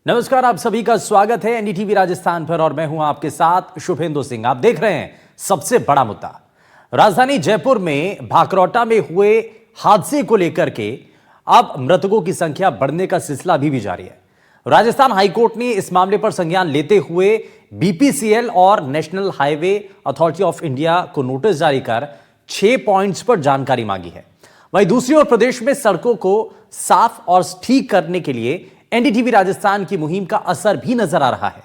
नमस्कार, आप सभी का स्वागत है एनडीटीवी राजस्थान पर और मैं हूं आपके साथ शुभेंदु सिंह। आप देख रहे हैं सबसे बड़ा मुद्दा। राजधानी जयपुर में भाकरौटा में हुए हादसे को लेकर के अब मृतकों की संख्या बढ़ने का सिलसिला अभी भी जारी है। राजस्थान हाईकोर्ट ने इस मामले पर संज्ञान लेते हुए बीपीसीएल और national highway authority of India को नोटिस जारी कर 6 पॉइंट्स पर जानकारी मांगी है। वहीं दूसरी ओर प्रदेश में सड़कों को साफ और ठीक करने के लिए एनडीटीवी राजस्थान की मुहिम का असर भी नजर आ रहा है।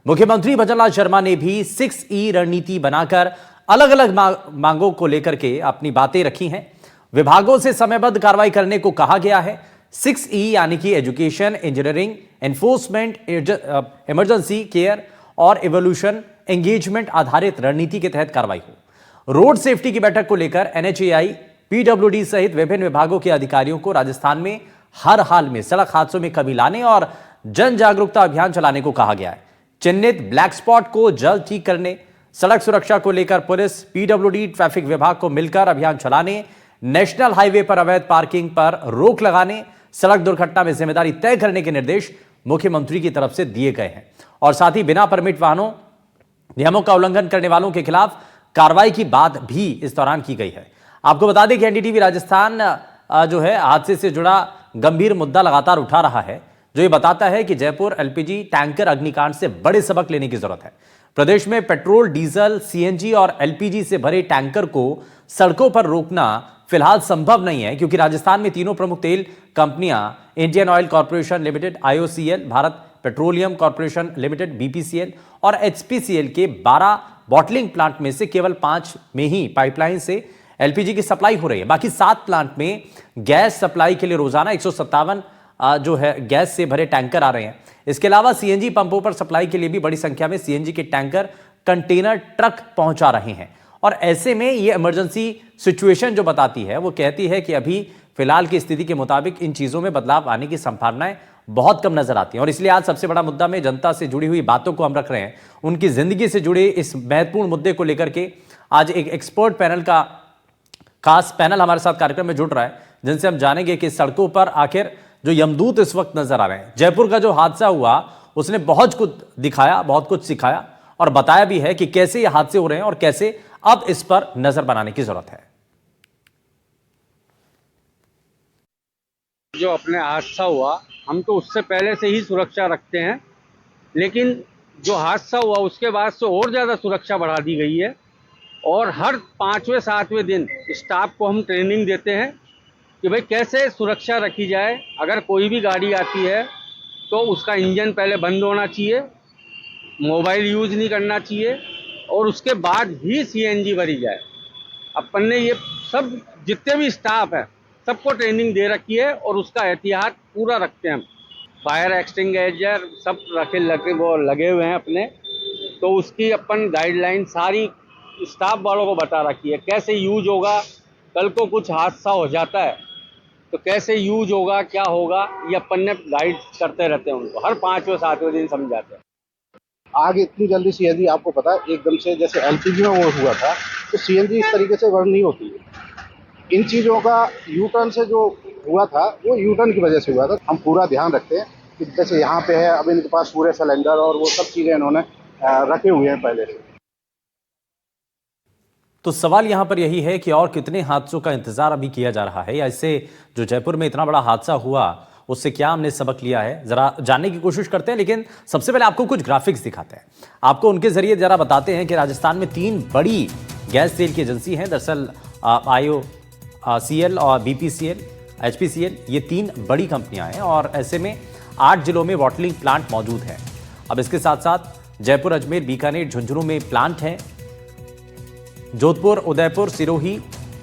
मुख्यमंत्री भजनलाल शर्मा ने भी 6E रणनीति बनाकर अलग अलग मांगों को लेकर के अपनी बातें रखी हैं। विभागों से समयबद्ध कार्रवाई करने को कहा गया है। 6E यानी कि education, engineering, enforcement, emergency care और एवोल्यूशन एंगेजमेंट आधारित रणनीति के तहत कार्रवाई हो। रोड सेफ्टी की बैठक को लेकर NHAI, PWD सहित विभिन्न विभागों के अधिकारियों को राजस्थान में हर हाल में सड़क हादसों में कमी लाने और जन जागरूकता अभियान चलाने को कहा गया है। चिन्हित ब्लैक स्पॉट को जल्द ठीक करने, सड़क सुरक्षा को लेकर पुलिस, PWD, ट्रैफिक विभाग को मिलकर अभियान चलाने, नेशनल हाईवे पर अवैध पार्किंग पर रोक लगाने, सड़क दुर्घटना में जिम्मेदारी तय करने के निर्देश मुख्यमंत्री की तरफ से दिए गए हैं। और साथ ही बिना परमिट वाहनों नियमों का उल्लंघन करने वालों के खिलाफ कार्रवाई की बात भी इस दौरान की गई है। आपको बता दें कि एनडीटीवी राजस्थान जो है हादसे से जुड़ा गंभीर मुद्दा लगातार उठा रहा है, जो ये बताता है कि जयपुर LPG टैंकर अग्निकांड से बड़े सबक लेने की जरूरत है। प्रदेश में पेट्रोल, डीजल, CNG और LPG से भरे टैंकर को सड़कों पर रोकना फिलहाल संभव नहीं है, क्योंकि राजस्थान में तीनों प्रमुख तेल कंपनियां Indian oil corporation limited IOCL, Bharat petroleum corporation limited BPCL और HPCL के 12 बॉटलिंग प्लांट में से केवल 5 में ही पाइपलाइन से LPG की सप्लाई हो रही है। बाकी 7 प्लांट में गैस सप्लाई के लिए रोजाना 157 जो है गैस से भरे टैंकर आ रहे हैं। इसके अलावा CNG पंपों पर सप्लाई के लिए भी बड़ी संख्या में CNG के टैंकर कंटेनर ट्रक पहुंचा रहे हैं। और ऐसे में ये इमरजेंसी सिचुएशन जो बताती है, वो कहती है कि अभी फिलहाल की स्थिति के मुताबिक इन चीजों में बदलाव आने की संभावनाएं बहुत कम नजर आती हैं। और इसलिए आज सबसे बड़ा मुद्दा में जनता से जुड़ी हुई बातों को हम रख रहे हैं। उनकी जिंदगी से जुड़े इस महत्वपूर्ण मुद्दे को लेकर के आज एक एक्सपर्ट पैनल का खास पैनल हमारे साथ कार्यक्रम में जुड़ रहा है, जिनसे हम जानेंगे कि सड़कों पर आखिर जो यमदूत इस वक्त नजर आ रहे हैं। जयपुर का जो हादसा हुआ उसने बहुत कुछ दिखाया, बहुत कुछ सिखाया और बताया भी है कि कैसे ये हादसे हो रहे हैं और कैसे अब इस पर नजर बनाने की जरूरत है। जो अपने हादसा हुआ, हम तो उससे पहले से ही सुरक्षा रखते हैं, लेकिन जो हादसा हुआ उसके बाद से और ज़्यादा सुरक्षा बढ़ा दी गई है। और हर 5वें 7वें दिन स्टाफ को हम ट्रेनिंग देते हैं कि भाई कैसे सुरक्षा रखी जाए। अगर कोई भी गाड़ी आती है तो उसका इंजन पहले बंद होना चाहिए, मोबाइल यूज़ नहीं करना चाहिए और उसके बाद ही CNG भरी जाए। अपन ने ये सब जितने भी स्टाफ है सबको ट्रेनिंग दे रखी है और उसका एहतियात पूरा रखते हैं हम। फायर एक्सटिंग्विशर सब लगे हुए हैं अपने, तो उसकी अपन गाइडलाइन सारी स्टाफ वालों को बता रखी है, कैसे यूज होगा। कल को कुछ हादसा हो जाता है तो कैसे यूज होगा, क्या होगा, ये अपन ने गाइड करते रहते हैं उनको, हर 5वें 7वें दिन समझाते हैं। आग इतनी जल्दी CNG, आपको पता है एकदम से जैसे LPG में वो हुआ था, तो CNG इस तरीके से बर्न नहीं होती है। इन चीज़ों का U-टर्न से जो हुआ था वो U-टर्न की वजह से हुआ था। हम पूरा ध्यान रखते हैं कि जैसे यहाँ पे है, अब इनके पास पूरे सिलेंडर और वो सब चीज़ें इन्होंने रखे हुए हैं पहले से। तो सवाल यहां पर यही है कि और कितने हादसों का इंतजार अभी किया जा रहा है, या इससे जो जयपुर में इतना बड़ा हादसा हुआ उससे क्या हमने सबक लिया है, जरा जानने की कोशिश करते हैं। लेकिन सबसे पहले आपको कुछ ग्राफिक्स दिखाते हैं, आपको उनके जरिए जरा बताते हैं कि राजस्थान में 3 बड़ी गैस तेल की एजेंसी हैं। दरअसल IOCL और BPCL, HPCL, ये 3 बड़ी कंपनियां हैं और ऐसे में 8 जिलों में बॉटलिंग प्लांट मौजूद है। अब इसके साथ साथ जयपुर, अजमेर, बीकानेर, झुंझुनू में प्लांट हैं। जोधपुर, उदयपुर, सिरोही,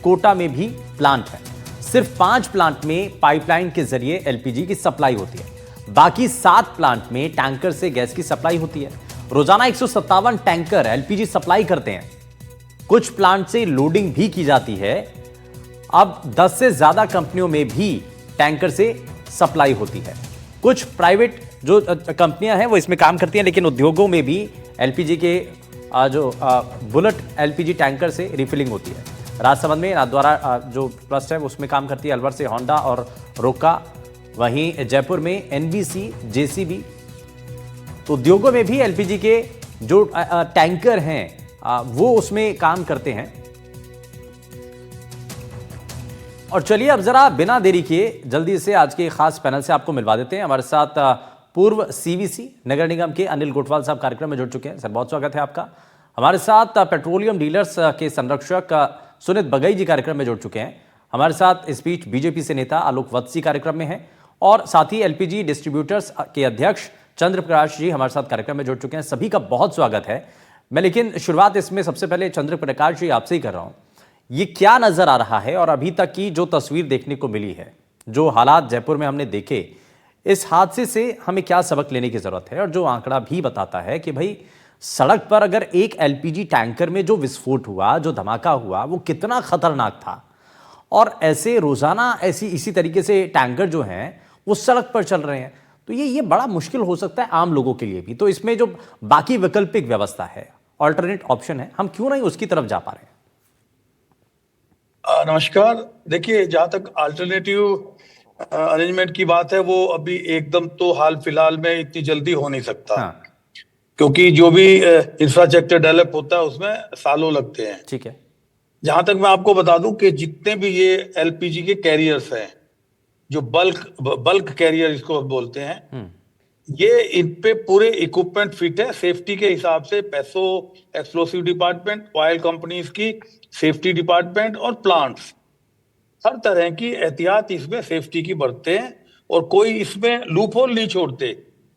कोटा में भी प्लांट है। सिर्फ 5 प्लांट में पाइपलाइन के जरिए LPG की सप्लाई होती है। बाकी 7 प्लांट में टैंकर से गैस की सप्लाई होती है। रोजाना 157 टैंकर LPG सप्लाई करते हैं। कुछ प्लांट से लोडिंग भी की जाती है। अब 10 से ज्यादा कंपनियों में भी टैंकर से सप्लाई होती है। कुछ प्राइवेट जो कंपनियां हैं वो इसमें काम करती हैं, लेकिन उद्योगों में भी LPG के जो बुलेट LPG टैंकर से रिफिलिंग होती है। राजसमंद में नाथद्वारा जो ट्रस्ट है उसमें काम करती है, अलवर से होंडा और रोका। वहीं जयपुर में NBC, JCB, तो उद्योगों में भी एलपीजी के जो टैंकर हैं वो उसमें काम करते हैं। और चलिए अब जरा बिना देरी किए जल्दी से आज के खास पैनल से आपको मिलवा देते हैं। हमारे साथ पूर्व सीवीसी नगर निगम के अनिल गोठवाल साहब कार्यक्रम में जुड़ चुके हैं। सर बहुत स्वागत है आपका। हमारे साथ पेट्रोलियम डीलर्स के संरक्षक सुनीत बगई जी कार्यक्रम में जुड़ चुके हैं। हमारे साथ इस बीच बीजेपी से नेता आलोक वत्सी कार्यक्रम में हैं और साथ ही एलपीजी डिस्ट्रीब्यूटर्स के अध्यक्ष चंद्र प्रकाश जी हमारे साथ कार्यक्रम में जुड़ चुके हैं। सभी का बहुत स्वागत है। मैं लेकिन शुरुआत इसमें सबसे पहले चंद्र प्रकाश जी आपसे ही कर रहा हूं। ये क्या नजर आ रहा है और अभी तक की जो तस्वीर देखने को मिली है, जो हालात जयपुर में हमने देखे, इस हादसे से हमें क्या सबक लेने की जरूरत है? और जो आंकड़ा भी बताता है कि भाई सड़क पर अगर एक एलपीजी टैंकर में जो विस्फोट हुआ, जो धमाका हुआ, वो कितना खतरनाक था। और ऐसे रोजाना इसी तरीके से टैंकर जो हैं वो सड़क पर चल रहे हैं, तो ये बड़ा मुश्किल हो सकता है आम लोगों के लिए भी। तो इसमें जो बाकी वैकल्पिक व्यवस्था है, ऑल्टरनेट ऑप्शन है, हम क्यों नहीं उसकी तरफ जा पा रहे हैं? नमस्कार। देखिए, जहां तक अल्टरनेटिव अरेंजमेंट की बात है, वो अभी एकदम तो हाल फिलहाल में इतनी जल्दी हो नहीं सकता। हाँ। क्योंकि जो भी इंफ्रास्ट्रक्चर डेवलप होता है उसमें सालों लगते हैं। ठीक है। जहां तक मैं आपको बता दूं कि जितने भी ये एलपीजी के कैरियर्स हैं, जो बल्क कैरियर इसको बोलते हैं, ये इन पे पूरे इक्विपमेंट फिट है सेफ्टी के हिसाब से। पैसो एक्सप्लोसिव डिपार्टमेंट, ऑयल कंपनीज की सेफ्टी डिपार्टमेंट और प्लांट्स, हर तरह की एहतियात इसमें सेफ्टी की बरतते हैं और कोई इसमें लूप होल नहीं छोड़ते।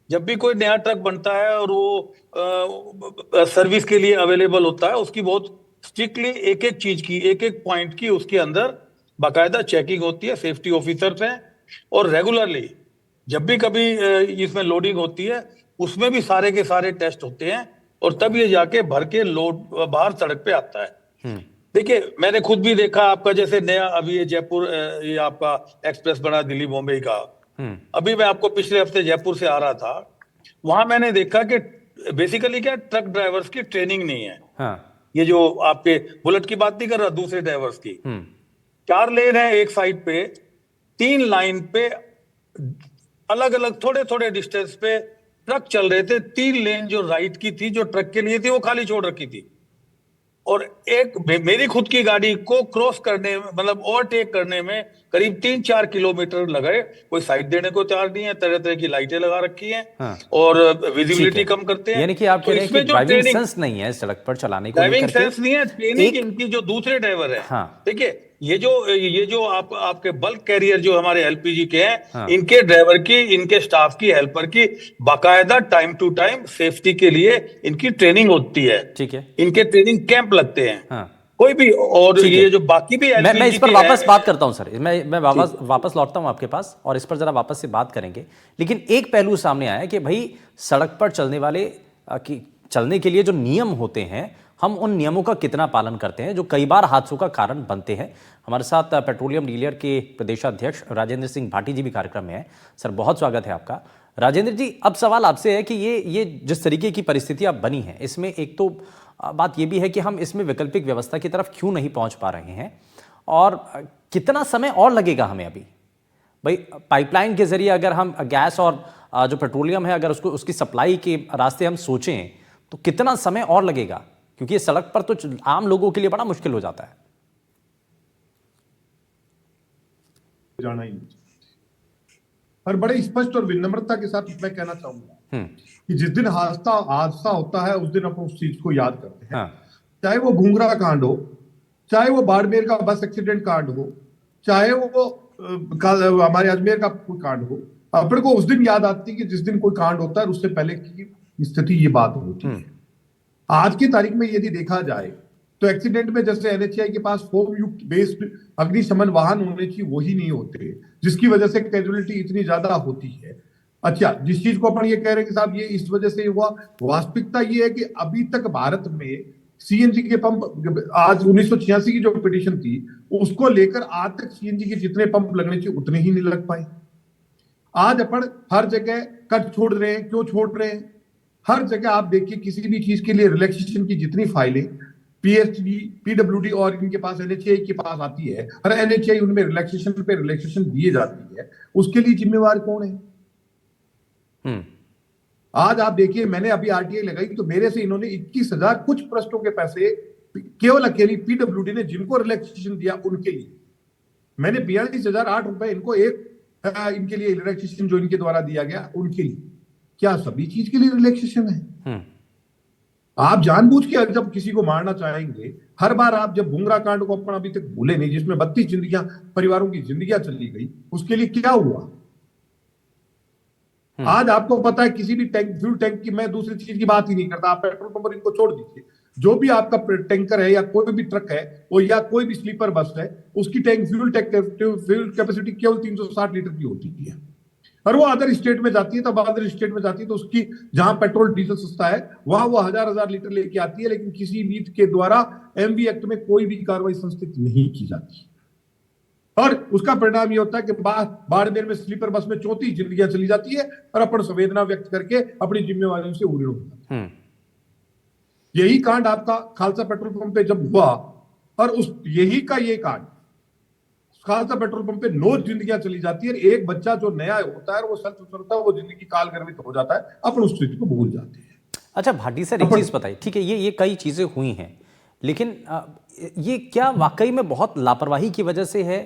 जब भी कोई नया ट्रक बनता है और वो सर्विस के लिए अवेलेबल होता है, उसकी बहुत स्ट्रिक्टली एक एक चीज की, एक एक पॉइंट की उसके अंदर बाकायदा चेकिंग होती है। सेफ्टी ऑफिसर्स हैं और रेगुलरली जब भी कभी इसमें लोडिंग होती है उसमें भी सारे के सारे टेस्ट होते हैं और तब ये जाके भर के लोड बाहर सड़क पे आता है। देखिए, मैंने खुद भी देखा आपका, जैसे नया अभी ये जयपुर ये आपका एक्सप्रेस बना दिल्ली बॉम्बे का। अभी मैं आपको पिछले हफ्ते जयपुर से आ रहा था, वहां मैंने देखा कि बेसिकली क्या ट्रक ड्राइवर्स की ट्रेनिंग नहीं है। हाँ। ये जो आपके बुलेट की बात नहीं कर रहा, दूसरे ड्राइवर्स की। 4 लेन है एक साइड पे, 3 लाइन पे अलग अलग थोड़े थोड़े डिस्टेंस पे ट्रक चल रहे थे। 3 लेन जो राइट की थी, जो ट्रक के लिए थी, वो खाली छोड़ रखी थी। और एक मेरी खुद की गाड़ी को क्रॉस करने में, मतलब ओवरटेक करने में करीब 3-4 किलोमीटर लगे। कोई साइड देने को तैयार नहीं है, तरह तरह की लाइटें लगा रखी हैं। हाँ। और विजिबिलिटी कम करते हैं। यानी कि आप कह रहे हैं कि ड्राइविंग सेंस नहीं है सड़क पर चलाने को, ड्राइविंग सेंस नहीं है, ट्रेनिंग इनकी जो दूसरे ड्राइवर है। हाँ। देखिए, ये जो आपके बल्क कैरियर जो हमारे एलपीजी के हैं, हाँ। इनके ड्राइवर की, इनके स्टाफ की, हेल्पर की बाकायदा टाइम टू टाइम सेफ्टी के लिए इनकी ट्रेनिंग होती है। ठीक है। इनके ट्रेनिंग कैंप लगते हैं। हाँ। कोई भी, और ये जो बाकी भी मैं इस पर वापस बात करता हूं सर। मैं वापस लौटता हूं आपके पास और इस पर जरा वापस से बात करेंगे। लेकिन एक पहलू सामने आया कि भाई सड़क पर चलने वाले चलने के लिए जो नियम होते हैं, हम उन नियमों का कितना पालन करते हैं, जो कई बार हादसों का कारण बनते हैं। हमारे साथ पेट्रोलियम डीलर के प्रदेशाध्यक्ष राजेंद्र सिंह भाटी जी भी कार्यक्रम में हैं। सर बहुत स्वागत है आपका। राजेंद्र जी, अब सवाल आपसे है कि ये जिस तरीके की परिस्थिति अब बनी है, इसमें एक तो बात ये भी है कि हम इसमें वैकल्पिक व्यवस्था की तरफ क्यों नहीं पहुंच पा रहे हैं और कितना समय और लगेगा हमें अभी? भाई पाइपलाइन के जरिए अगर हम गैस और जो पेट्रोलियम है, अगर उसकी सप्लाई के रास्ते हम सोचें तो कितना समय और लगेगा? क्योंकि ये सड़क पर तो आम लोगों के लिए बड़ा मुश्किल हो जाता है। जाना ही और बड़े स्पष्ट और विनम्रता के साथ मैं कहना चाहूंगा कि जिस दिन हादसा होता है उस दिन अपन उस चीज को याद करते हैं। हाँ। चाहे वो घूंगरा कांड हो, चाहे वो बाड़मेर का बस एक्सीडेंट कांड हो, चाहे वो हमारे अजमेर का कोई कांड हो, अपन को उस दिन याद आती है कि जिस दिन कोई कांड होता है उससे पहले की स्थिति ये बात होती है। आज की तारीख में यदि देखा जाए तो एक्सीडेंट में जैसे एनएचएआई के पास फोम युक्त बेस्ड अग्निशमन वाहन होने चाहिए, वही नहीं होते, जिसकी वजह से कैजुअलिटी इतनी ज्यादा होती है। अच्छा, जिस चीज को अपन ये कह रहे हैं कि साहब ये इस वजह से हुआ, वास्तविकता ये है कि अभी तक भारत में सीएनजी के पंप, आज 1986 की जो पिटीशन थी उसको लेकर आज तक सीएनजी के जितने पंप लगने चाहिए उतने ही नहीं लग पाए। आज अपन हर जगह कट छोड़ रहे हैं। क्यों छोड़ रहे हैं? हर जगह आप देखिए, किसी भी चीज के लिए रिलैक्सेशन की जितनी फाइलें पीएचडी, पीडब्ल्यूडी और इनके पास एनएचएआई के पास आती है, और एनएचएआई उनमें रिलैक्सेशन दिए जाती है, उसके लिए जिम्मेवार कौन है? आज आप देखिए, मैंने अभी आरटीआई लगाई तो मेरे से इन्होंने 21,000 कुछ पृष्ठों के पैसे केवल अकेली पीडब्ल्यूडी ने जिनको रिलैक्सेशन दिया उनके लिए, मैंने 42,008 रुपए इनको इनके लिए रिलैक्सेशन जो इनके द्वारा दिया गया उनके लिए। क्या सभी चीज के लिए रिलैक्सेशन है? आप जानबूझ के जब किसी को मारना चाहेंगे, हर बार आप जब बुंगरा कांड को अपन अभी तक भूले नहीं, जिसमें 32 जिंदगियां, परिवारों की जिंदगियां चली गई, उसके लिए क्या हुआ? आज आपको पता है किसी भी टैंक, फ्यूल टैंक की, मैं दूसरी चीज की बात ही नहीं करता, आप पेट्रोल पंप पर इनको छोड़ दीजिए, जो भी आपका टैंकर है या कोई भी ट्रक है वो या कोई भी स्लीपर बस है, उसकी टैंक फ्यूल कैपेसिटी केवल 360 लीटर की होती है, और वो अदर स्टेट में जाती है, तब अदर स्टेट में जाती है तो उसकी जहां पेट्रोल डीजल सस्ता है वहां वो हजार लीटर लेके आती है, लेकिन किसी नीति के द्वारा एमवी एक्ट में कोई भी कार्रवाई संस्थित नहीं की जाती, और उसका परिणाम ये होता है कि बाड़मेर में स्लीपर बस में 34 जिंदगियां चली जाती है और अपन संवेदना व्यक्त करके अपनी जिम्मेवारियों से उड़े होते हैं। यही कांड आपका खालसा पेट्रोल पंप पे जब हुआ, और उस यही का ये कांड, खालसा पेट्रोल पंप पे 9 जिंदगियां चली जाती है, एक बच्चा जो नया होता है वो सेल्फ होता है, वो जिंदगी काल गर्वित हो जाता है, अपन उस चीज को भूल जाते हैं। अच्छा भाटी सर, एक चीज बताइए, ठीक है ये कई चीजें हुई हैं, लेकिन ये क्या वाकई में बहुत लापरवाही की वजह से है,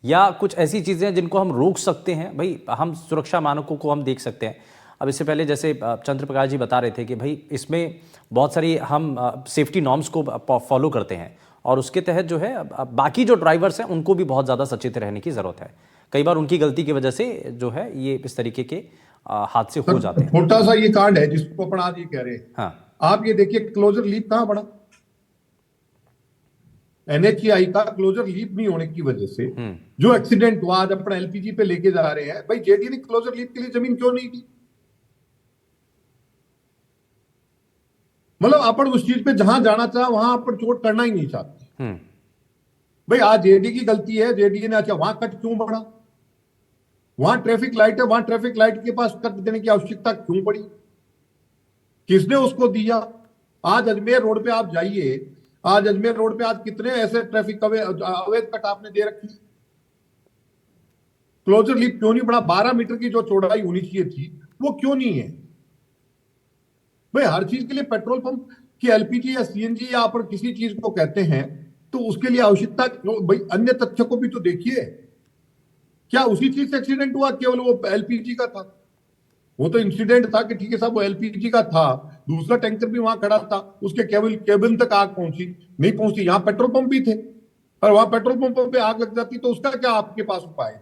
या कुछ ऐसी चीजें हैं जिनको हम रोक सकते हैं? भाई हम सुरक्षा मानकों को हम देख सकते हैं। अब इससे पहले जैसे चंद्र प्रकाश जी बता रहे थे कि भाई इसमें बहुत सारी हम सेफ्टी नॉर्म्स को फॉलो करते हैं, और उसके तहत जो है बाकी जो ड्राइवर्स हैं उनको भी बहुत ज़्यादा सचेत रहने की ज़रूरत है। कई बार उनकी गलती की वजह से जो है ये इस तरीके के हादसे हो जाते हैं। छोटा सा ये कांड है जिसको अपन आज ये कह रहे हैं। हाँ, आप ये देखिए, क्लोजर लीप कहां पड़ा? एनएचएआई का क्लोजर लीप नहीं होने की वजह से जो एक्सीडेंट हुआ, आज अपना एलपीजी पे लेके जा रहे हैं, भाई जेडी ने क्लोजर लीप के लिए जमीन क्यों नहीं दी? मतलब अपन उस चीज पे जहां जाना चाह वहां अपन चोट करना ही नहीं चाहते। भाई आज जेडी की गलती है, जेडी ने अच्छा वहां कट क्यों बढ़ा? वहां ट्रैफिक लाइट है, वहां ट्रैफिक लाइट के पास कट देने की आवश्यकता क्यों पड़ी? किसने उसको दिया? आज अजमेर रोड पे आप जाइए, आज अजमेर रोड पे आज कितने ऐसे ट्रैफिक अवैध कट आपने दे रखी? क्लोजर लीप क्यों नहीं बढ़ा? 12 मीटर की जो चौड़ाई होनी चाहिए थी वो क्यों नहीं है? भाई हर चीज के लिए पेट्रोल पंप की एलपीजी या सीएनजी या अपन किसी चीज को कहते हैं तो उसके लिए आवश्यकता, भाई अन्य तथ्य को भी तो देखिए। क्या उसी चीज से एक्सीडेंट हुआ? केवल वो एलपीजी का था? वो तो इंसिडेंट था कि ठीक है साहब वो एलपीजी का था, दूसरा टैंकर भी वहां खड़ा था, उसके केबिन तक आग पहुंची नहीं पहुंची, यहां पेट्रोल पंप भी थे, और वहां पेट्रोल पंप पे आग लग जाती तो उसका क्या आपके पास उपाय?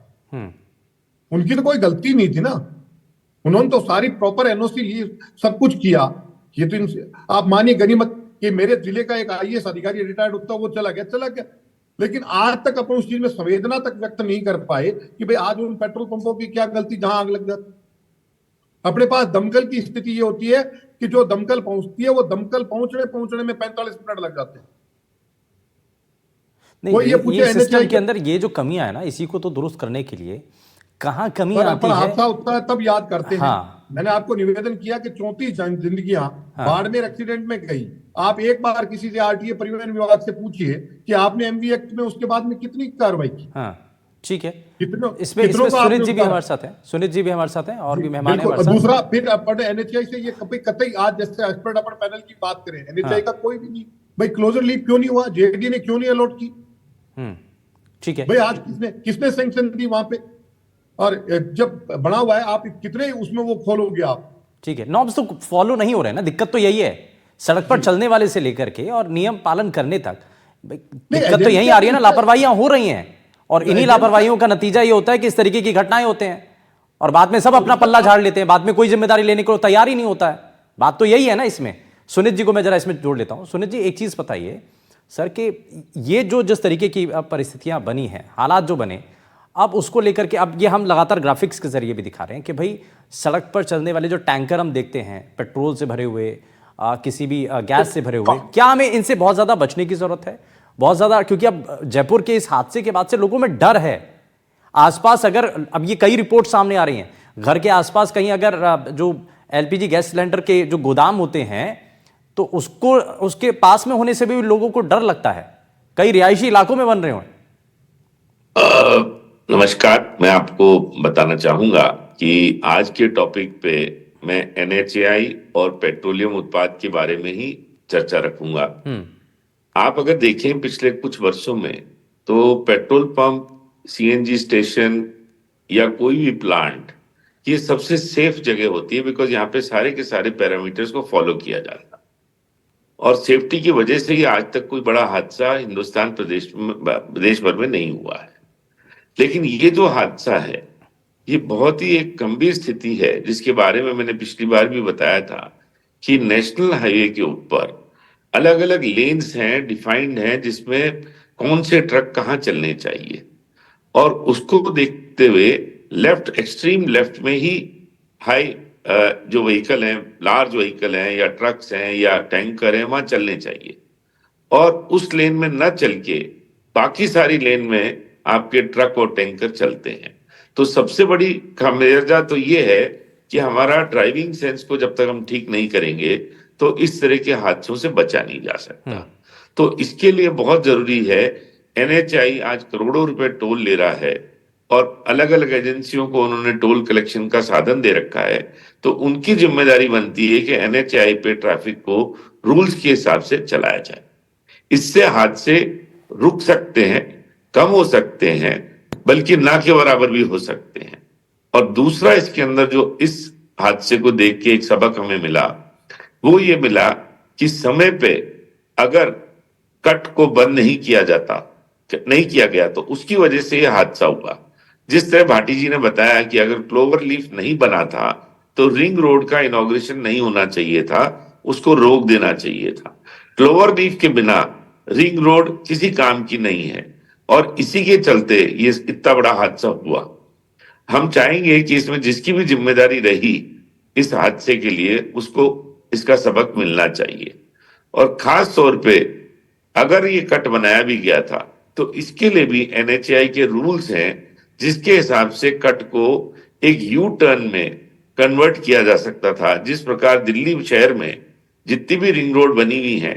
उनकी तो कोई गलती नहीं थी ना, उन्होंने तो सारी प्रॉपर एनओसी ली, सब कुछ किया। ये तो आप मानिए गनीमत कि मेरे जिले का एक आईएएस अधिकारी रिटायर्ड होता वो चला गया, लेकिन आज तक अपन उस चीज में संवेदना तक व्यक्त नहीं कर पाए कि भाई आज उन पेट्रोल पंपों की क्या गलती जहां आग लग जाती। अपने पास दमकल की स्थिति ये होती है कि जो दमकल पहुंचती है वो दमकल पहुंचने में 45 मिनट लग जाते हैं। नहीं, ये सिस्टम के अंदर ये जो कमियां है ना, इसी को तो दुरुस्त करने के लिए कहां कमी आती है? हादसा होता है तब याद करते हाँ। हैं। मैंने आपको निवेदन किया कि 34 जिंदगियां बाड़मेर एक्सीडेंट में गई। आप एक बार किसी से आरटीए परिवहन विभाग से पूछिए कि आपने एमवी एक्ट में उसके बाद में कितनी कार्रवाई की। हाँ, ठीक है। इसमें सुनीत जी भी हमारे साथ हैं, सुनीत जी भी हमारे साथ हैं, और भी मेहमान हैं हमारे साथ। दूसरा फिर अपन एनएचआई से ये कतई आज जैसे एक्सपर्ट अपन पैनल की बात करें, एनएचआई का कोई भी नहीं। भाई क्लोजर लीप क्यों नहीं हुआ? जेडी ने क्यों नहीं अलॉट की? ठीक है भाई आज किसने सैंक्शन दी वहां पे? और जब बना हुआ है आप कितने उसमें वो खोलोगे आप? ठीक है, नॉर्म्स तो फॉलो नहीं हो रहे हैं ना, दिक्कत तो यही है। सड़क पर चलने वाले से लेकर के और नियम पालन करने तक दिक्कत तो यही आ रही है ना, लापरवाहियां हो रही हैं, और इन्हीं लापरवाहियों का नतीजा ये होता है कि इस तरीके की घटनाएं होते हैं, और बाद में सब अपना पल्ला झाड़ लेते हैं, बाद में कोई जिम्मेदारी लेने को तैयार ही नहीं होता है। बात तो यही है ना इसमें। सुनीत जी को मैं जरा इसमें जोड़ लेता हूं। सुनीत जी, एक चीज बताइए सर कि ये जो जिस तरीके की परिस्थितियां बनी हैं, हालात जो बने, अब उसको लेकर के अब ये हम लगातार ग्राफिक्स के जरिए भी दिखा रहे हैं कि भाई सड़क पर चलने वाले जो टैंकर हम देखते हैं पेट्रोल से भरे हुए, किसी भी गैस से भरे हुए, क्या हमें इनसे बहुत ज़्यादा बचने की ज़रूरत है? बहुत ज़्यादा, क्योंकि अब जयपुर के इस हादसे के बाद से लोगों में डर है। आसपास अगर अब ये कई रिपोर्ट सामने आ रही हैं, घर के आसपास कहीं अगर जो एलपीजी गैस सिलेंडर के जो गोदाम होते हैं तो उसके पास में होने से भी लोगों को डर लगता है, कई रिहायशी इलाकों में बन रहे हैं। नमस्कार, मैं आपको बताना चाहूंगा कि आज के टॉपिक पे मैं NHAI और पेट्रोलियम उत्पाद के बारे में ही चर्चा रखूंगा। आप अगर देखें पिछले कुछ वर्षों में, तो पेट्रोल पंप, CNG स्टेशन या कोई भी प्लांट, ये सबसे सेफ जगह होती है, बिकॉज यहाँ पे सारे के सारे पैरामीटर्स को फॉलो किया जाता है और सेफ्टी की वजह से ही आज तक कोई बड़ा हादसा हिंदुस्तान देश भर में नहीं हुआ है। लेकिन ये जो हादसा है, ये बहुत ही एक गंभीर स्थिति है, जिसके बारे में मैंने पिछली बार भी बताया था कि नेशनल हाईवे के ऊपर अलग अलग लेन्स हैं, डिफाइंड हैं, जिसमें कौन से ट्रक कहाँ चलने चाहिए, और उसको देखते हुए लेफ्ट, एक्सट्रीम लेफ्ट में ही हाई जो व्हीकल हैं, लार्ज व्हीकल हैं या ट्रक्स हैं या टैंकर हैं, वहां चलने चाहिए, और उस लेन में न चल के बाकी सारी लेन में आपके ट्रक और टैंकर चलते हैं। तो सबसे बड़ी खामियाजा तो ये है कि हमारा ड्राइविंग सेंस को जब तक हम ठीक नहीं करेंगे तो इस तरह के हादसों से बचा नहीं जा सकता। तो इसके लिए बहुत जरूरी है, NHAI आज करोड़ों रुपए टोल ले रहा है और अलग अलग एजेंसियों को उन्होंने टोल कलेक्शन का साधन दे रखा है, तो उनकी जिम्मेदारी बनती है कि NHAI पे ट्रैफिक को रूल्स के हिसाब से चलाया जाए। इससे हादसे रुक सकते हैं, कम हो सकते हैं, बल्कि ना के बराबर भी हो सकते हैं। और दूसरा, इसके अंदर जो इस हादसे को देख के एक सबक हमें मिला, वो ये मिला कि समय पे अगर कट को बंद नहीं किया गया तो उसकी वजह से यह हादसा हुआ। जिस तरह भाटी जी ने बताया कि अगर क्लोवर लीफ नहीं बना था तो रिंग रोड का इनॉग्रेशन नहीं होना चाहिए था, उसको रोक देना चाहिए था। क्लोवर लीफ के बिना रिंग रोड किसी काम की नहीं है, और इसी के चलते ये इतना बड़ा हादसा हुआ। हम चाहेंगे कि इसमें जिसकी भी जिम्मेदारी रही इस हादसे के लिए, उसको इसका सबक मिलना चाहिए। और खास तौर पे अगर ये कट बनाया भी गया था तो इसके लिए भी NHAI के रूल्स हैं, जिसके हिसाब से कट को एक यू टर्न में कन्वर्ट किया जा सकता था। जिस प्रकार दिल्ली शहर में जितनी भी रिंग रोड बनी हुई है,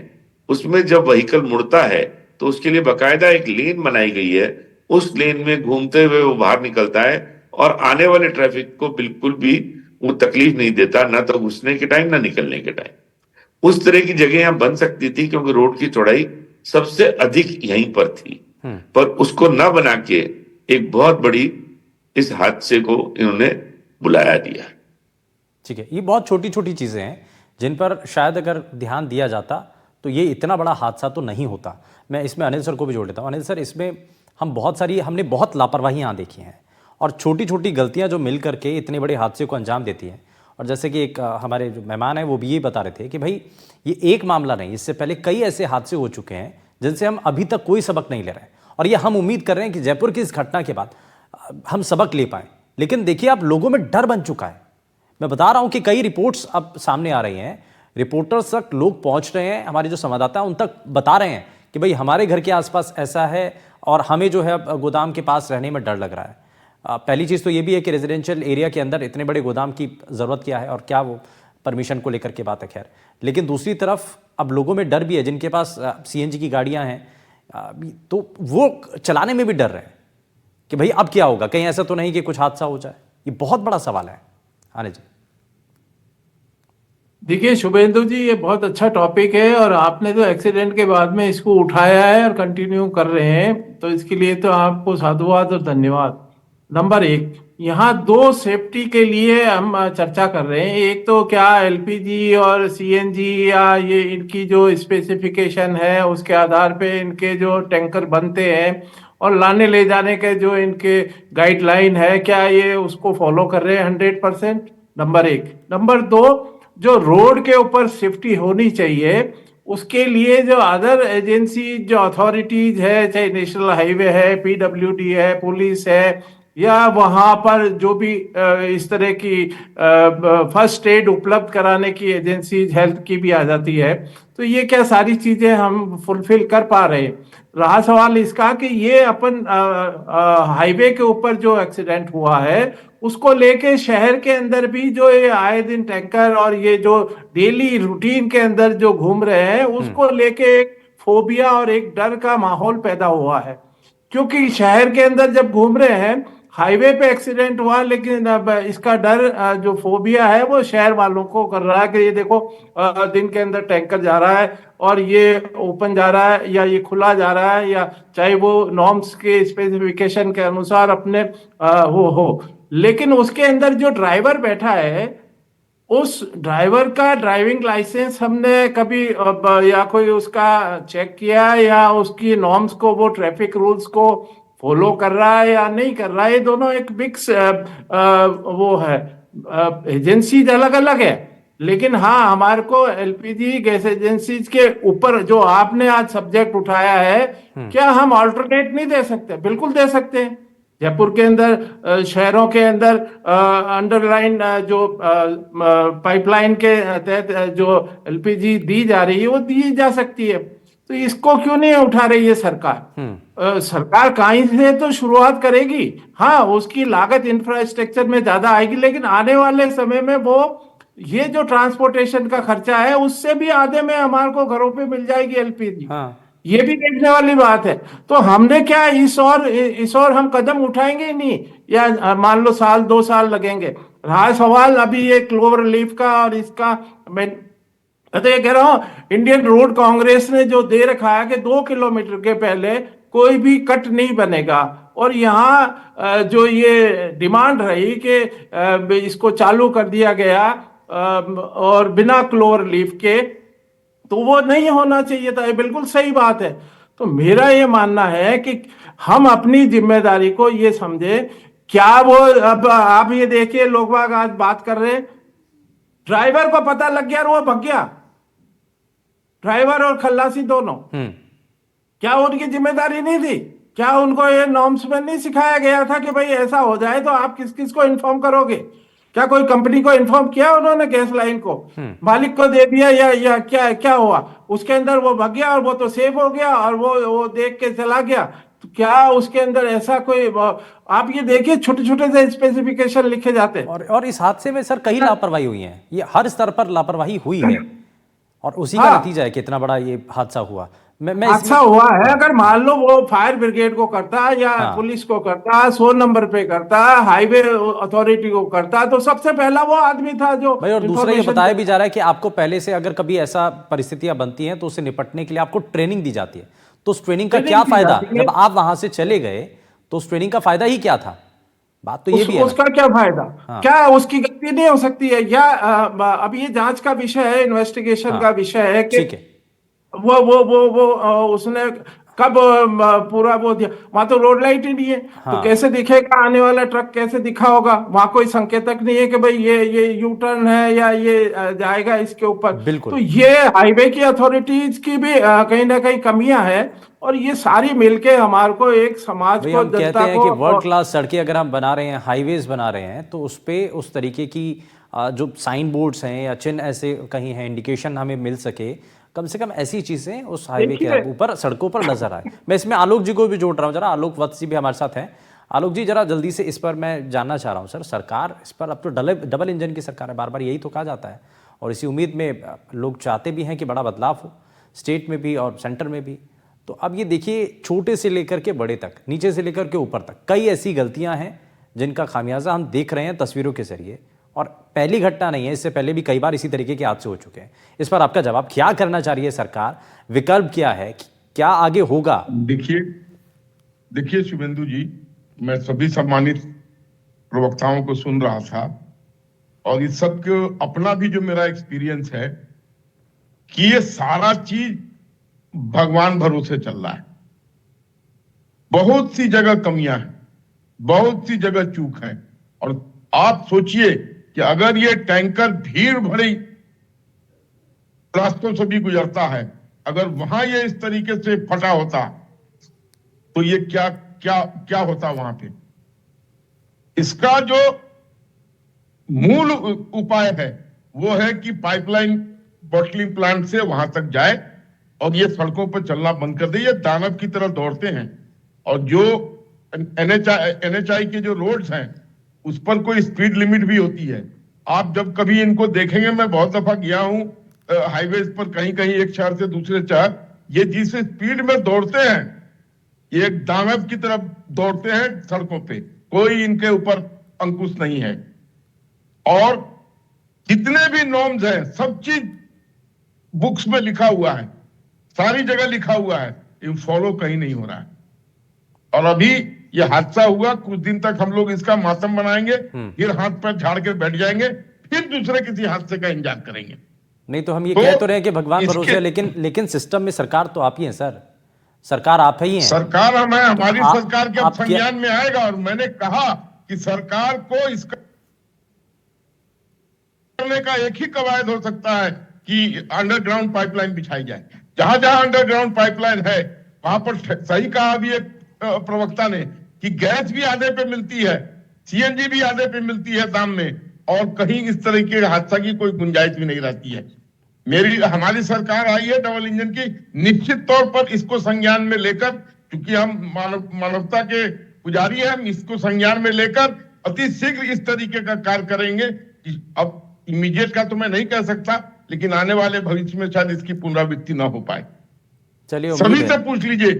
उसमें जब व्हीकल मुड़ता है तो उसके लिए बकायदा एक लेन बनाई गई है, उस लेन में घूमते हुए वो बाहर निकलता है और आने वाले ट्रैफिक को बिल्कुल भी वो तकलीफ नहीं देता, ना तो घुसने के टाइम ना निकलने के टाइम। उस तरह की जगह यहां बन सकती थी, क्योंकि रोड की चौड़ाई सबसे अधिक यहीं पर थी, पर उसको ना बना के एक बहुत बड़ी इस हादसे को इन्होंने बुलाया दिया। ठीक है, ये बहुत छोटी छोटी चीजें हैं जिन पर शायद अगर ध्यान दिया जाता तो ये इतना बड़ा हादसा तो नहीं होता। मैं इसमें अनिल सर को भी जोड़ देता हूँ। अनिल सर, इसमें हमने बहुत लापरवाहियाँ देखी हैं, और छोटी छोटी गलतियाँ जो मिल करके इतने बड़े हादसे को अंजाम देती हैं। और जैसे कि एक हमारे जो मेहमान हैं वो भी ये बता रहे थे कि भाई ये एक मामला नहीं, इससे पहले कई ऐसे हादसे हो चुके हैं जिनसे हम अभी तक कोई सबक नहीं ले रहे हैं, और ये हम उम्मीद कर रहे हैं कि जयपुर की इस घटना के बाद हम सबक ले पाएँ। लेकिन देखिए, अब लोगों में डर बन चुका है। मैं बता रहा हूँ कि कई रिपोर्ट्स अब सामने आ रही हैं, रिपोर्टर्स तक लोग पहुँच रहे हैं, हमारे जो संवाददाता हैं उन तक बता रहे हैं कि भाई हमारे घर के आसपास ऐसा है और हमें जो है गोदाम के पास रहने में डर लग रहा है। पहली चीज़ तो ये भी है कि रेजिडेंशियल एरिया के अंदर इतने बड़े गोदाम की ज़रूरत क्या है, और क्या वो परमिशन को लेकर के बात है, खैर। लेकिन दूसरी तरफ अब लोगों में डर भी है, जिनके पास CNG की गाड़ियां हैं तो वो चलाने में भी डर रहे हैं कि भाई अब क्या होगा, कहीं ऐसा तो नहीं कि कुछ हादसा हो जाए। ये बहुत बड़ा सवाल है। आने जी। देखिए शुभेंदु जी, ये बहुत अच्छा टॉपिक है, और आपने तो एक्सीडेंट के बाद में इसको उठाया है और कंटिन्यू कर रहे हैं, तो इसके लिए तो आपको साधुवाद और धन्यवाद। नंबर 1, यहाँ दो सेफ्टी के लिए हम चर्चा कर रहे हैं। एक तो क्या LPG और CNG या ये इनकी जो स्पेसिफिकेशन है उसके आधार पे इनके जो टैंकर बनते हैं और लाने ले जाने के जो इनके गाइडलाइन है, क्या ये उसको फॉलो कर रहे हैं 100%? नंबर 1। नंबर 2, जो रोड के ऊपर सेफ्टी होनी चाहिए उसके लिए जो अदर एजेंसी, जो अथॉरिटीज है, चाहे नेशनल हाईवे है, PWD है, पुलिस है, या वहां पर जो भी इस तरह की फर्स्ट एड उपलब्ध कराने की एजेंसीज, हेल्थ की भी आ जाती है, तो ये क्या सारी चीजें हम फुलफिल कर पा रहे हैं? रहा सवाल इसका कि ये अपन हाईवे के ऊपर जो एक्सीडेंट हुआ है उसको लेके शहर के अंदर भी जो ये आए दिन टैंकर और ये जो डेली रूटीन के अंदर जो घूम रहे हैं उसको लेके एक फोबिया और एक डर का माहौल पैदा हुआ है। क्योंकि शहर के अंदर जब घूम रहे हैं हाईवे पे एक्सीडेंट हुआ, लेकिन अब इसका डर जो फोबिया है वो शहर वालों को कर रहा है कि ये देखो दिन के अंदर टैंकर जा रहा है और ये ओपन जा रहा है या ये खुला जा रहा है, या चाहे वो नॉर्म्स के स्पेसिफिकेशन के अनुसार अपने वो हो, लेकिन उसके अंदर जो ड्राइवर बैठा है उस ड्राइवर का ड्राइविंग लाइसेंस हमने कभी या कोई उसका चेक किया, या उसकी नॉर्म्स को, वो ट्रैफिक रूल्स को फॉलो कर रहा है या नहीं कर रहा है? ये दोनों एक मिक्स वो है, एजेंसीज अलग अलग है। लेकिन हाँ, हमारे को एलपीजी गैस एजेंसीज के ऊपर जो आपने आज सब्जेक्ट उठाया है, क्या हम ऑल्टरनेट नहीं दे सकते? बिल्कुल दे सकते हैं। जयपुर के अंदर, शहरों के अंदर अंडरलाइन जो पाइपलाइन के तहत जो एलपीजी दी जा रही है वो दी जा सकती है, तो इसको क्यों नहीं उठा रही है सरकार? सरकार कहीं से तो शुरुआत करेगी। हाँ, उसकी लागत इंफ्रास्ट्रक्चर में ज्यादा आएगी, लेकिन आने वाले समय में वो ये जो ट्रांसपोर्टेशन का खर्चा है उससे भी आधे में हमारे को घरों पे मिल जाएगी एलपीजी। हाँ। ये भी देखने वाली बात है। तो हमने क्या इस और हम कदम उठाएंगे ही नहीं, या मान लो साल 2 साल लगेंगे? रहा सवाल अभी ये क्लोवर लीफ का और इसका, मैं तो ये कह रहा हूं, इंडियन रोड कांग्रेस ने जो दे रखा है कि 2 किलोमीटर के पहले कोई भी कट नहीं बनेगा, और यहाँ जो ये डिमांड रही कि इसको चालू कर दिया गया और बिना क्लोवर लीफ के, तो वो नहीं होना चाहिए था। ये बिल्कुल सही बात है। तो मेरा ये मानना है कि हम अपनी जिम्मेदारी को ये समझे। क्या वो, अब आप ये देखिए, लोग बाग आज बात कर रहे हैं, ड्राइवर को पता लग गया और वो भग गया, ड्राइवर और खल्लासी दोनों। क्या उनकी जिम्मेदारी नहीं थी? क्या उनको ये नॉर्म्स में नहीं सिखाया गया था कि भाई ऐसा हो जाए तो आप किस किस को इन्फॉर्म करोगे? क्या कोई कंपनी को इन्फॉर्म किया उन्होंने? गैस लाइन को, मालिक को दे दिया, या क्या हुआ? उसके अंदर वो भग गया और वो तो सेफ हो गया और वो देख के चला गया। तो क्या उसके अंदर ऐसा कोई, आप ये देखिए छोटे छोटे से स्पेसिफिकेशन लिखे जाते हैं। और इस हादसे में सर कई लापरवाही हुई है, ये हर स्तर पर लापरवाही हुई है, और उसी का नतीजा है कि इतना बड़ा ये हादसा हुआ। हादसा हुआ है। अगर मान लो वो फायर ब्रिगेड को करता, या पुलिस को करता, 100 नंबर पे करता, हाईवे अथॉरिटी को करता, तो सबसे पहला वो आदमी था जो भाई। और दूसरा ये बताया भी जा रहा है कि आपको पहले से अगर कभी ऐसा परिस्थितियां बनती हैं तो उससे निपटने के लिए आपको ट्रेनिंग दी जाती है। तो उस ट्रेनिंग का क्या फायदा? जब आप वहां से चले गए तो उस ट्रेनिंग का फायदा ही क्या था? बात तो ये भी है उसका क्या फायदा? क्या उसकी गलती नहीं हो सकती है? या अब ये जांच का विषय है, इन्वेस्टिगेशन का विषय है कि वो उसने कब पूरा वो दिया? वहां तो रोड लाइट ही नहीं है। तो कैसे दिखेगा? आने वाला ट्रक कैसे दिखा होगा? वहां कोई संकेतक नहीं है कि भाई ये यू टर्न है या ये जाएगा इसके ऊपर। तो ये हाईवे की अथॉरिटीज की भी कहीं ना कहीं कमियां हैं, और ये सारी मिलके हमारे को एक समाज को, जनता कहते हैं को, कि वर्ल्ड क्लास सड़कें अगर हम बना रहे हैं, हाईवेज बना रहे हैं, तो उस पे उस तरीके की जो साइन बोर्ड्स हैं या चिन्ह ऐसे कहीं हैं, इंडिकेशन हमें मिल सके, कम से कम ऐसी चीजें उस हाईवे के ऊपर, सड़कों पर नजर आए। मैं इसमें आलोक जी को भी जोड़ रहा हूँ, जरा आलोक वत्स जी भी हमारे साथ हैं। आलोक जी, जरा जल्दी से इस पर मैं जानना चाह रहा हूँ सर, सरकार इस पर अब तो डबल इंजन की सरकार है, बार बार यही तो कहा जाता है, और इसी उम्मीद में लोग चाहते भी हैं कि बड़ा बदलाव हो स्टेट में भी और सेंटर में भी। तो अब ये देखिए, छोटे से लेकर के बड़े तक, नीचे से लेकर के ऊपर तक, कई ऐसी गलतियां हैं जिनका खामियाजा हम देख रहे हैं तस्वीरों के जरिए, और पहली घटना नहीं है, इससे पहले भी कई बार इसी तरीके के हादसे हो चुके हैं। इस पर आपका जवाब, क्या करना चाह रही है सरकार? विकल्प क्या है? क्या आगे होगा? देखिए शुभेंदु जी, मैं सभी सम्मानित प्रवक्ताओं को सुन रहा था, और इस सब के अपना भी जो मेरा एक्सपीरियंस है कि ये सारा चीज भगवान भरोसे चल रहा है। बहुत सी जगह कमियां हैं, बहुत सी जगह चूक है। और आप सोचिए कि अगर ये टैंकर भीड़ भरी रास्तों से भी गुजरता है, अगर वहां ये इस तरीके से फटा होता तो ये क्या क्या क्या होता वहां पे। इसका जो मूल उपाय है वो है कि पाइपलाइन बॉटलिंग प्लांट से वहां तक जाए और ये सड़कों पर चलना बंद कर दे। ये दानव की तरह दौड़ते हैं, और जो एनएचआई के जो रोड्स हैं उस पर कोई स्पीड लिमिट भी होती है। आप जब कभी इनको देखेंगे, मैं बहुत दफा गया हूं हाईवेज पर, कहीं कहीं एक शहर से दूसरे शहर, ये जिस स्पीड में दौड़ते हैं, ये एक दानव की तरफ दौड़ते हैं सड़कों पे। कोई इनके ऊपर अंकुश नहीं है। और जितने भी नॉर्म्स हैं सब चीज बुक्स में लिखा हुआ है, सारी जगह लिखा हुआ है, ये फॉलो कहीं नहीं हो रहा है। और अभी ये हादसा हुआ, कुछ दिन तक हम लोग इसका मातम मनाएंगे, फिर हाथ पैर झाड़ के बैठ जाएंगे, फिर दूसरे किसी हादसे का इंतजार करेंगे। नहीं तो हम ये कह तो रहे हैं कि भगवान भरोसे है, लेकिन सिस्टम में सरकार तो आप ही हैं सर, सरकार आप ही हैं। सरकार हमारी तो सरकार के संज्ञान में आएगा। और मैंने कहा कि सरकार को इसका करने का एक ही कवायद हो सकता है कि अंडरग्राउंड पाइपलाइन बिछाई जाए। जहां जहां अंडरग्राउंड पाइपलाइन है वहां पर सही कहा अभी एक प्रवक्ता ने कि गैस भी आधे पे मिलती है, सीएनजी भी आधे पे मिलती है दाम में, और कहीं इस तरह के हादसा की कोई गुंजाइश भी नहीं रहती है। हमारी सरकार आई है डबल इंजन की, निश्चित तौर पर इसको संज्ञान में लेकर, क्योंकि हम मानवता के पुजारी हैं, हम इसको संज्ञान में लेकर अति शीघ्र इस तरीके का कार्य करेंगे कि अब इमीडिएट का तो मैं नहीं कह सकता, लेकिन आने वाले भविष्य में शायद इसकी पुनरावृत्ति ना हो पाए। चलिए सभी से पूछ लीजिए,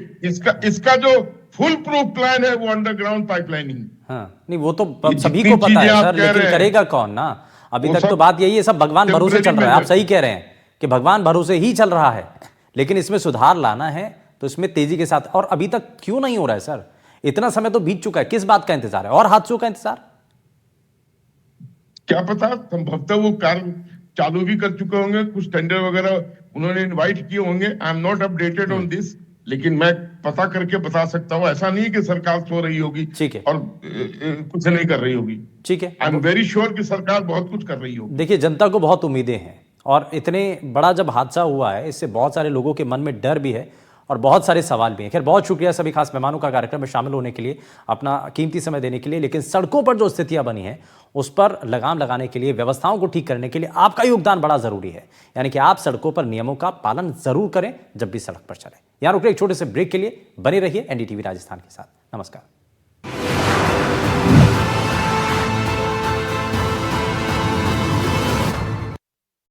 इसका जो फुल प्रूफ प्लान है वो अंडरग्राउंड पाइपलाइनिंग। हाँ, नहीं वो तो सभी को पता है सर, लेकिन करेगा कौन ना। अभी तक तो बात यही है, सब भगवान भरोसे चल रहा है। आप सही कह रहे हैं कि भगवान भरोसे ही चल रहा है, लेकिन इसमें सुधार लाना है तो इसमें तेजी के साथ। और अभी तक क्यों नहीं हो रहा है सर? इतना समय तो बीत चुका है, किस बात का इंतजार है? और हादसों का इंतजार? क्या पता, संभवतः वो कार्य चालू भी कर चुके होंगे, कुछ टेंडर वगैरह उन्होंने इनवाइट किए होंगे। I am not updated on this, लेकिन मैं पता करके बता सकता हूँ। ऐसा नहीं कि सरकार सो रही होगी और कुछ नहीं कर रही होगी। ठीक है, आई एम वेरी श्योर कि सरकार बहुत कुछ कर रही होगी। देखिए, जनता को बहुत उम्मीदें हैं, और इतने बड़ा जब हादसा हुआ है इससे बहुत सारे लोगों के मन में डर भी है और बहुत सारे सवाल भी हैं। खैर, बहुत शुक्रिया सभी खास मेहमानों का कार्यक्रम में शामिल होने के लिए, अपना कीमती समय देने के लिए। लेकिन सड़कों पर जो स्थितियां बनी हैं उस पर लगाम लगाने के लिए, व्यवस्थाओं को ठीक करने के लिए आपका योगदान बड़ा जरूरी है। यानी कि आप सड़कों पर नियमों का पालन जरूर करें जब भी सड़क पर चलें। यहां रुक रहे एक छोटे से ब्रेक के लिए बने रहिए एनडीटीवी राजस्थान के साथ। नमस्कार।